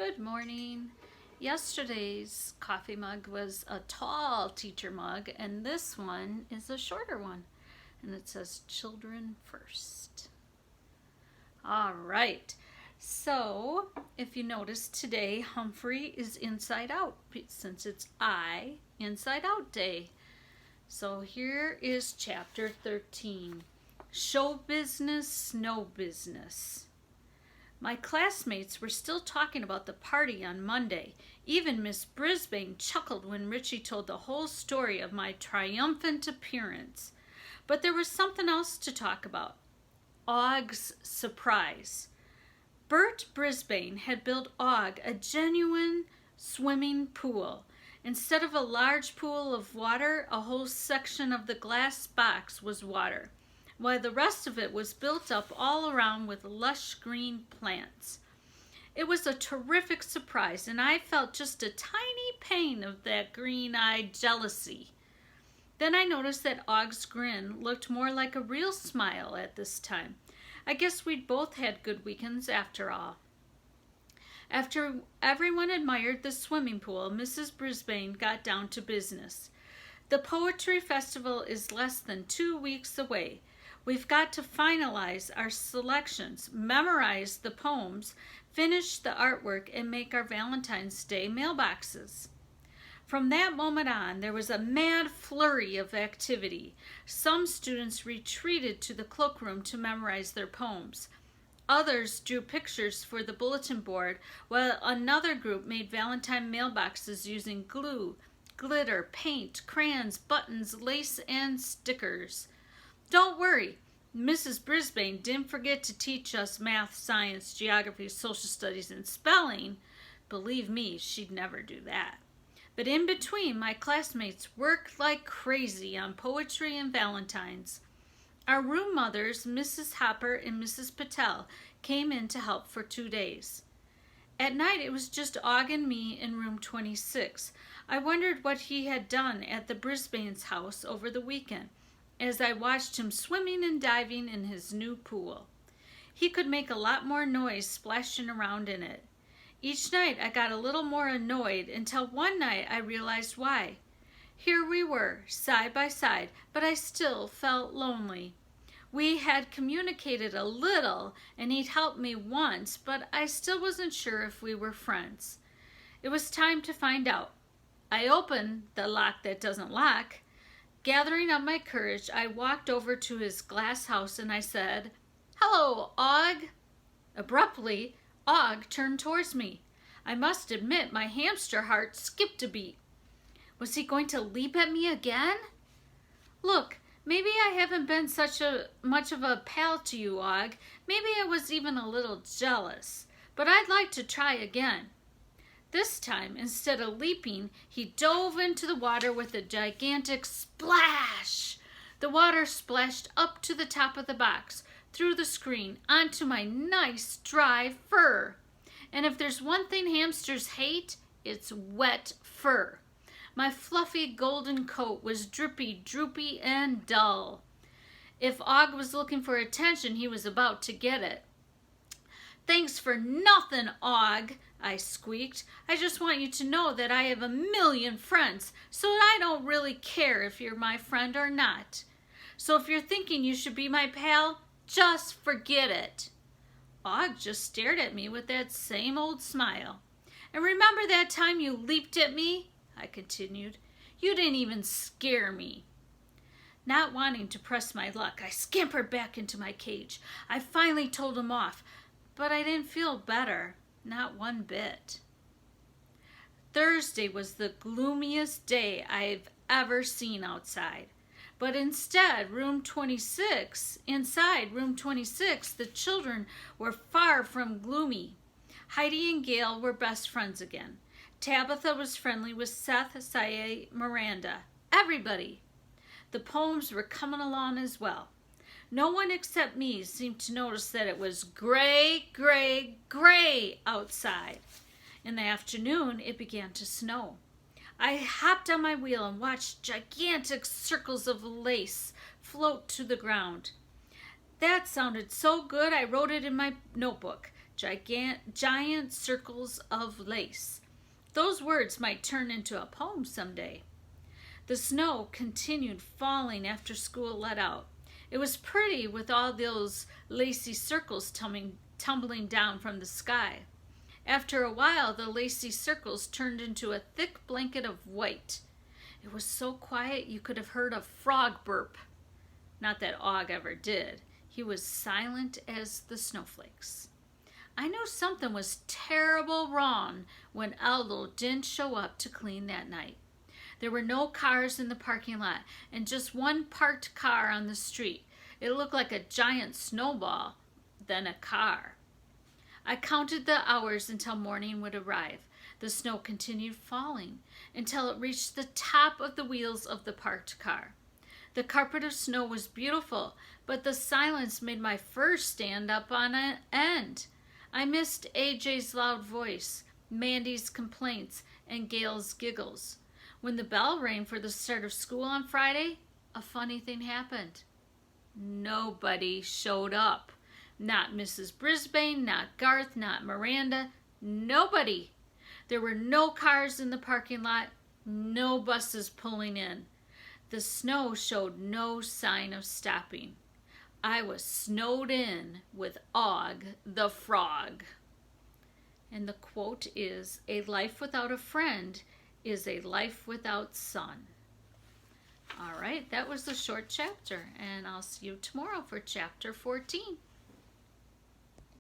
Good morning. Yesterday's coffee mug was a tall teacher mug, and this one is a shorter one. And it says children first. All right. So, if you notice today, Humphrey is inside out since it's inside out day. So here is chapter 13. Show business, no business. My classmates were still talking about the party on Monday. Even Miss Brisbane chuckled when Richie told the whole story of my triumphant appearance. But there was something else to talk about. Og's surprise. Bert Brisbane had built Og a genuine swimming pool. Instead of a large pool of water, a whole section of the glass box was water, while the rest of it was built up all around with lush green plants. It was a terrific surprise, and I felt just a tiny pain of that green-eyed jealousy. Then I noticed that Og's grin looked more like a real smile at this time. I guess we'd both had good weekends after all. After everyone admired the swimming pool, Mrs. Brisbane got down to business. The Poetry Festival is less than 2 weeks away. We've got to finalize our selections, memorize the poems, finish the artwork, and make our Valentine's Day mailboxes. From that moment on, there was a mad flurry of activity. Some students retreated to the cloakroom to memorize their poems. Others drew pictures for the bulletin board, while another group made Valentine mailboxes using glue, glitter, paint, crayons, buttons, lace, and stickers. Don't worry, Mrs. Brisbane didn't forget to teach us math, science, geography, social studies, and spelling. Believe me, she'd never do that. But in between, my classmates worked like crazy on poetry and Valentines. Our room mothers, Mrs. Hopper and Mrs. Patel, came in to help for 2 days. At night, it was just Og and me in room 26. I wondered what he had done at the Brisbane's house over the weekend, as I watched him swimming and diving in his new pool. He could make a lot more noise splashing around in it. Each night I got a little more annoyed until one night I realized why. Here we were, side by side, but I still felt lonely. We had communicated a little, and he'd helped me once, but I still wasn't sure if we were friends. It was time to find out. I opened the lock that doesn't lock. Gathering up my courage, I walked over to his glass house and I said, "Hello, Og." Abruptly, Og turned towards me. I must admit my hamster heart skipped a beat. Was he going to leap at me again? Look, maybe I haven't been much of a pal to you, Og. Maybe I was even a little jealous. But I'd like to try again. This time, instead of leaping, he dove into the water with a gigantic splash. The water splashed up to the top of the box, through the screen, onto my nice dry fur. And if there's one thing hamsters hate, it's wet fur. My fluffy golden coat was drippy, droopy, and dull. If Og was looking for attention, he was about to get it. "Thanks for nothing, Og," I squeaked. "I just want you to know that I have a million friends, so I don't really care if you're my friend or not. So if you're thinking you should be my pal, just forget it." Og just stared at me with that same old smile. "And remember that time you leaped at me?" I continued. "You didn't even scare me." Not wanting to press my luck, I scampered back into my cage. I finally told him off, but I didn't feel better, not one bit. Thursday was the gloomiest day I've ever seen outside. But inside room 26, the children were far from gloomy. Heidi and Gail were best friends again. Tabitha was friendly with Seth, Saya, Miranda. Everybody. The poems were coming along as well. No one except me seemed to notice that it was gray, gray, gray outside. In the afternoon, it began to snow. I hopped on my wheel and watched gigantic circles of lace float to the ground. That sounded so good I wrote it in my notebook. giant circles of lace. Those words might turn into a poem someday. The snow continued falling after school let out. It was pretty with all those lacy circles tumbling down from the sky. After a while, the lacy circles turned into a thick blanket of white. It was so quiet you could have heard a frog burp. Not that Og ever did. He was silent as the snowflakes. I knew something was terrible wrong when Aldo didn't show up to clean that night. There were no cars in the parking lot and just one parked car on the street. It looked like a giant snowball, then a car. I counted the hours until morning would arrive. The snow continued falling until it reached the top of the wheels of the parked car. The carpet of snow was beautiful, but the silence made my fur stand up on end. I missed AJ's loud voice, Mandy's complaints, and Gail's giggles. When the bell rang for the start of school on Friday, a funny thing happened. Nobody showed up. Not Mrs. Brisbane, not Garth, not Miranda. Nobody. There were no cars in the parking lot, no buses pulling in. The snow showed no sign of stopping. I was snowed in with Og the Frog. And the quote is, "A life without a friend is a life without sun." All right, that was the short chapter, and I'll see you tomorrow for chapter 14.